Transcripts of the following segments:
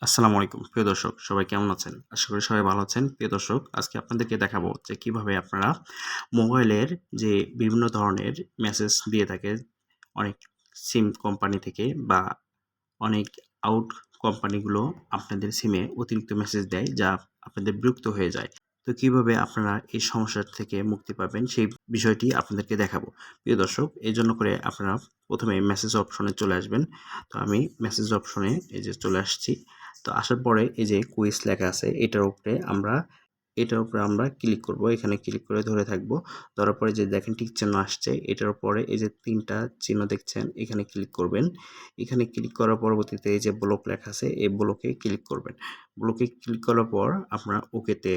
আসসালামু আলাইকুম প্রিয় দর্শক, সবাই কেমন আছেন? আশা করি সবাই ভালো আছেন। প্রিয় দর্শক, আজকে আপনাদেরকে দেখাবো যে কিভাবে আপনারা মোবাইলের যে বিভিন্ন ধরনের মেসেজ দিয়ে থাকে অনেক সিম কোম্পানি থেকে বা অনেক আউট কোম্পানিগুলো আপনাদের সিমে অতিরিক্ত মেসেজ দেয় যা আপনাদের বিরক্ত হয়ে যায়। তো কিভাবে আপনারা এই সমস্যা থেকে মুক্তি পাবেন সেই বিষয়টি আপনাদেরকে দেখাবো। প্রিয় দর্শক, এজন্য করে আপনারা প্রথমে মেসেজ অপশনে চলে আসবেন। তো আমি মেসেজ অপশনে এই যে চলে আসছি। তো আসার পরে এই যে কুইজ লেখা আছে এটার উপরে আমরা ক্লিক করব। এখানে ক্লিক করে ধরে থাকবো। ধরার পরে যে দেখেন টিক চিহ্ন আসছে, এটার উপরে এই যে ৩টা চিহ্ন দেখছেন, এখানে ক্লিক করবেন। এখানে ক্লিক করার পরবর্তীতে এই যে ব্লক লেখা আছে, এই ব্লকে ক্লিক করবেন। ব্লকে ক্লিক করার পর আপনারা ওকেতে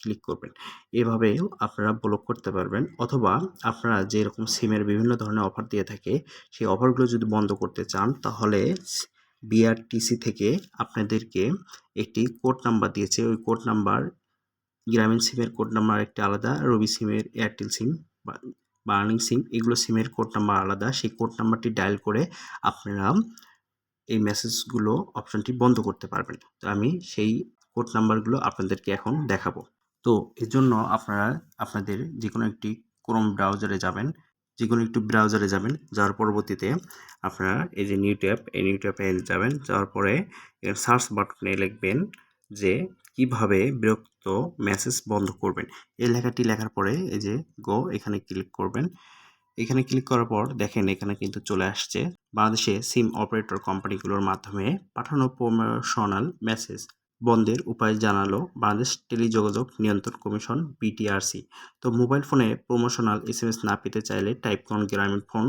ক্লিক করবেন। এভাবেও আপনারা ব্লক করতে পারবেন, অথবা আপনারা যেরকম সিমের বিভিন্ন ধরনের অফার দিয়ে থাকে সেই অফারগুলো যদি বন্ধ করতে চান তাহলে বিআরটিসি থেকে আপনাদেরকে একটি কোড নাম্বার দিয়েছে। ওই কোড নাম্বার গ্রামীণ সিমের কোড নাম্বার একটা আলাদা, রবি সিমের, এয়ারটেল সিম বা আর্নিং সিম এগুলো সিমের কোড নাম্বার আলাদা। সেই কোড নাম্বারটি ডায়াল করে আপনারা এই মেসেজগুলো অপশনটি বন্ধ করতে পারবেন। তো আমি সেই কোড নাম্বারগুলো আপনাদেরকে এখন দেখাবো। তো এজন্য আপনারা আপনাদের যেকোনো একটি ক্রোম ব্রাউজারে যাবেন, যেকোনো একটি ব্রাউজারে যাবেন। যাওয়ার পরবর্তীতে আপনারা এই যে নিউ ট্যাব, এই নিউ ট্যাবে যাবেন। যাওয়ার পরে এখানে সার্চ বাটনে লিখবেন যে কিভাবে বিরক্ত মেসেজ বন্ধ করবেন। এই লেখাটি লেখার পরে এই যে গো এখানে ক্লিক করবেন। এখানে ক্লিক করার পর দেখেন এখানে কিন্তু চলে আসছে বাংলাদেশে সিম অপারেটর কোম্পানিগুলোর মাধ্যমে পাঠানো প্রমোশনাল মেসেজ বন্ধের উপায় জানালো বাংলাদেশ টেলিযোগাযোগ নিয়ন্ত্রণ কমিশন বিটিআরসি। তো মোবাইল ফোনে প্রমোশনাল এসএমএস না পেতে চাইলে টাইপ করুন গ্রামীণ ফোন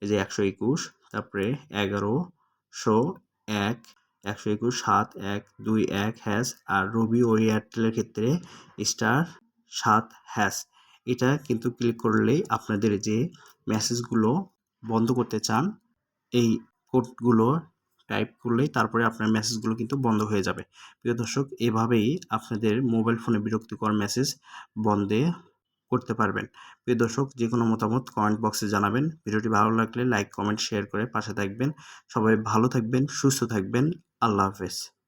এই যে 121, তারপরে 1101 121 7121 আর রবি ও এয়ারটেলের ক্ষেত্রে *7#। এটা কিন্তু ক্লিক করলেই আপনাদের যে মেসেজগুলো বন্ধ করতে চান এই কোডগুলো টাইপ করলেই তারপরে আপনার মেসেজগুলো কিন্তু বন্ধ হয়ে যাবে। প্রিয় দর্শক, এভাবেই আপনাদের মোবাইল ফোনে বিরক্তিকর মেসেজ বন্ধে করতে পারবেন। প্রিয় দর্শক, যে কোনো মতামত কমেন্ট বক্সে জানাবেন। ভিডিওটি ভালো লাগলে লাইক, কমেন্ট, শেয়ার করে পাশে থাকবেন। সবাই ভালো থাকবেন, সুস্থ থাকবেন। আল্লাহ হাফেজ।